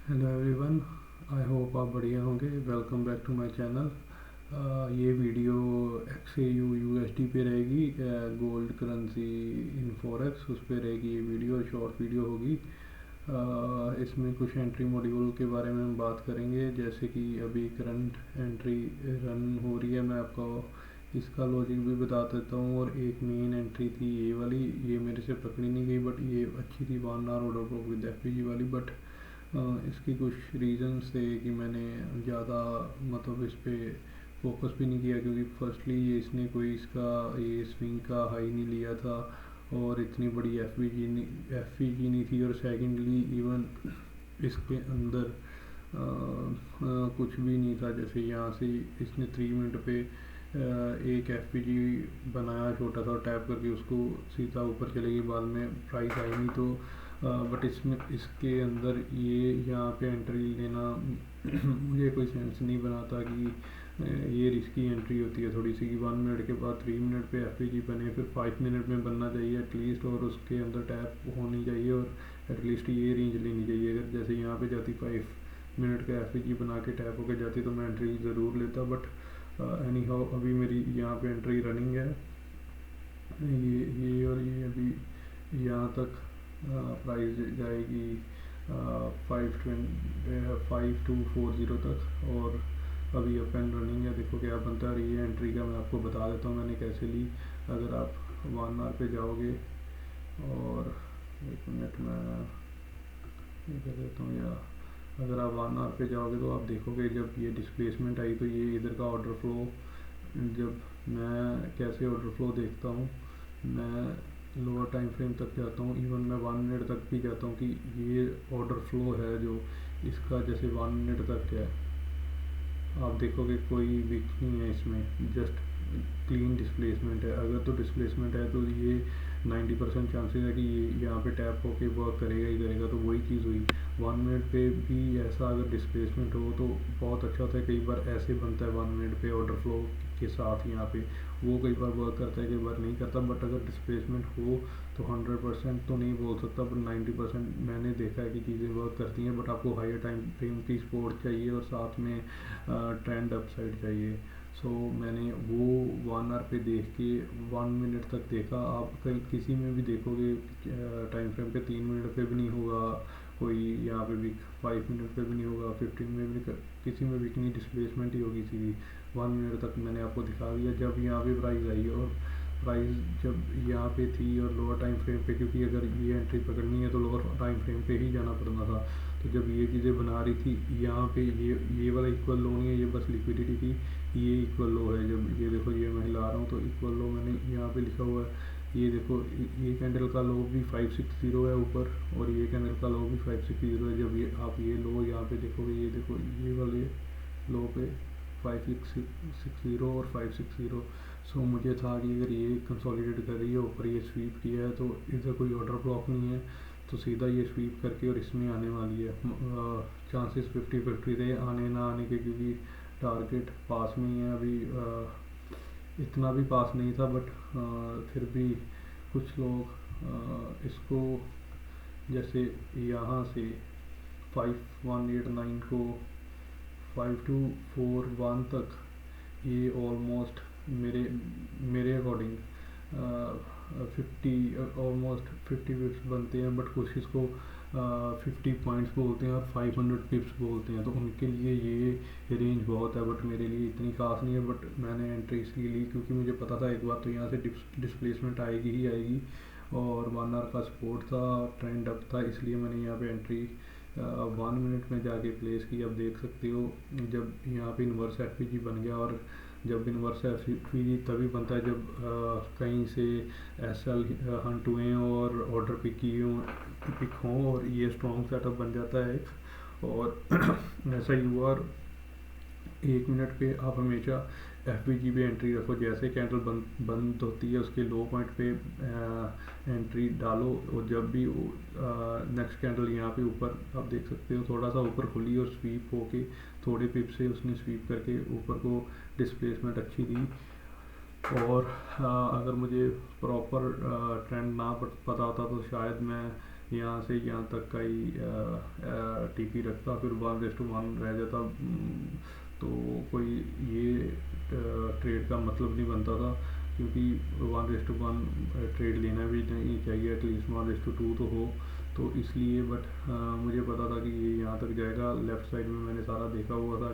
Hello everyone. I hope आप बढ़िया होंगे। Welcome back to my channel. ये वीडियो XAU USD पे रहेगी, गोल्ड करेंसी इन फॉरेक्स उस पे रहेगी। ये वीडियो शॉर्ट वीडियो होगी। इसमें कुछ एंट्री मॉड्यूल के बारे में हम बात करेंगे, जैसे कि अभी करंट एंट्री रन हो रही है। मैं आपको इसका लॉजिक भी बता देता हूँ। और एक मेन एंट्री थी ये वाली, ये मेरे से पकड़ी नहीं गई, बट ये अच्छी थी 1 hour order block with FPG वाली। बट इसकी कुछ रीज़न्स थे कि मैंने ज़्यादा मतलब इस पर फोकस भी नहीं किया, क्योंकि फर्स्टली ये इसने कोई इसका ये स्विंग का हाई नहीं लिया था और इतनी बड़ी एफ वी जी नहीं थी। और सेकेंडली इवन इसके अंदर कुछ भी नहीं था। जैसे यहाँ से इसने 3 मिनट पे एक FPG बनाया छोटा सा, टैप करके उसको सीधा ऊपर चलेगी, बाद में प्राइस आई नहीं। तो बट इसमें इसके अंदर ये यहाँ पे एंट्री लेना मुझे कोई सेंस नहीं बनाता कि ये रिस्की एंट्री होती है थोड़ी सी, कि 1 मिनट के बाद 3 मिनट पे FPG बने, फिर 5 मिनट में बनना चाहिए एटलीस्ट, और उसके अंदर टैप होनी चाहिए, और एटलीस्ट ये रेंज लेनी चाहिए। अगर जैसे यहाँ पे जाती 5 मिनट का FPG बना के टैप होकर जाती तो मैं एंट्री ज़रूर लेता। बट एनी हाउ अभी मेरी यहाँ पे एंट्री रनिंग है। ये और ये अभी यहाँ तक प्राइस जाएगी 5240 तक, और अभी अप एंड रनिंग है। देखो क्या बनता है। ये एंट्री का मैं आपको बता देता हूँ मैंने कैसे ली। अगर आप 1 आवर पे जाओगे, और 1 मिनट में ये कर देता हूँ, या अगर आप 1 आवर पे जाओगे तो आप देखोगे जब ये डिस्प्लेसमेंट आई तो ये इधर का ऑर्डर फ्लो, जब मैं कैसे ऑर्डर फ्लो देखता हूँ, मैं लोअर टाइम फ्रेम तक जाता हूँ, इवन मैं 1 मिनट तक भी जाता हूँ कि ये ऑर्डर फ्लो है जो इसका जैसे 1 मिनट तक है। आप देखोगे कोई विक नहीं है इसमें, जस्ट क्लीन डिस्प्लेसमेंट है। अगर तो डिस्प्लेसमेंट है तो ये 90% चांसेस है कि ये यहाँ पे टैप होके वर्क करेगा ही करेगा। तो वही चीज़ हुई 1 मिनट पे भी। ऐसा अगर डिस्प्लेसमेंट हो तो बहुत अच्छा होता है। कई बार ऐसे बनता है 1 मिनट पे ऑर्डर फ्लो के साथ, यहाँ पे वो कई बार वर्क करता है, कई बार नहीं करता। बट अगर डिस्प्लेसमेंट हो तो 100% तो नहीं बोल सकता, पर 90% मैंने देखा है कि चीज़ें वर्क करती हैं। बट आपको हायर टाइम फ्रेम की सपोर्ट चाहिए और साथ में ट्रेंड अपसाइड चाहिए। सो मैंने वो 1 आवर पे देख के 1 मिनट तक देखा। आप कहीं किसी में भी देखोगे टाइम फ्रेम पे 3 मिनट पे भी नहीं होगा कोई, यहाँ पे भी 5 मिनट पे भी नहीं होगा, 15 में भी नहीं, किसी में भी नहीं, डिस्प्लेसमेंट ही होगी सीधी। 1 मिनट तक मैंने आपको दिखा दिया जब यहाँ पे प्राइस आई। और प्राइस जब यहाँ पे थी और लोअर टाइम फ्रेम पे, क्योंकि अगर ये एंट्री पकड़नी है तो लोअर टाइम फ्रेम पे ही जाना पड़ना था। तो जब ये चीज़ें बना रही थी यहाँ पे, ये वाला इक्वल लो नहीं है, ये बस लिक्विडिटी की, ये इक्वल लो है। जब ये देखो ये मैं हिला रहा हूँ तो इक्वल लो मैंने यहाँ पे लिखा हुआ है। ये देखो ये कैंडल का लो भी 560 है ऊपर, और ये कैंडल का लो भी 560 है। जब ये आप ये लो यहाँ पे देखोगे, ये देखो ये वाले लो पे 560 और 560। सो मुझे था कि अगर ये कंसोलिडेट कर रही है ऊपर, ये स्वीप किया है, तो इधर कोई ऑर्डर ब्लॉक नहीं है, तो सीधा ये स्वीप करके और इसमें आने वाली है। चांसेस 50-50 थे आने ना आने के, क्योंकि टारगेट पास में ही है अभी। इतना भी पास नहीं था, बट फिर भी कुछ लोग इसको जैसे यहाँ से 5189 को 5241 तक, ये ऑलमोस्ट मेरे मेरे अकॉर्डिंग 50 पिप्स बनते हैं। बट कुछ इसको 50 पॉइंट्स बोलते हैं और 500 पिप्स बोलते हैं, तो उनके लिए ये रेंज बहुत है, बट मेरे लिए इतनी खास नहीं है। बट मैंने एंट्री इसलिए ली क्योंकि मुझे पता था एक बार तो यहाँ से डिस्प्लेसमेंट आएगी ही आएगी, और 1 आवर का सपोर्ट था, ट्रेंड अप था, इसलिए मैंने यहाँ पे एंट्री 1 मिनट में जाके प्लेस की। अब देख सकते हो जब यहाँ पे इन्वर्स FPG बन गया, और जब इन्वर्स FPG तभी बनता है जब कहीं से SL हंट हुए और ऑर्डर पिक हों, और ये स्ट्रॉन्ग सेटअप बन जाता है एक। और ऐसा ही हुआ। 1 मिनट पे आप हमेशा FPG पे एंट्री रखो। जैसे कैंडल बंद होती है उसके लो पॉइंट पे एंट्री डालो, और जब भी नेक्स्ट कैंडल यहाँ पे ऊपर आप देख सकते हो थोड़ा सा ऊपर खुली और स्वीप होके थोड़े पिप से उसने स्वीप करके ऊपर को डिस्प्लेसमेंट अच्छी दी। और अगर मुझे प्रॉपर ट्रेंड ना पता होता तो शायद मैं यहाँ से यहाँ तक का ही टीपी रखता, फिर 1:1 रह जाता। तो कोई ये ट्रेड का मतलब नहीं बनता था, क्योंकि 1:1 ट्रेड लेना भी नहीं चाहिए, एटलीस्ट 1:2 तो हो। तो इसलिए बट मुझे पता था कि ये यहाँ तक जाएगा। लेफ़्ट साइड में मैंने सारा देखा हुआ था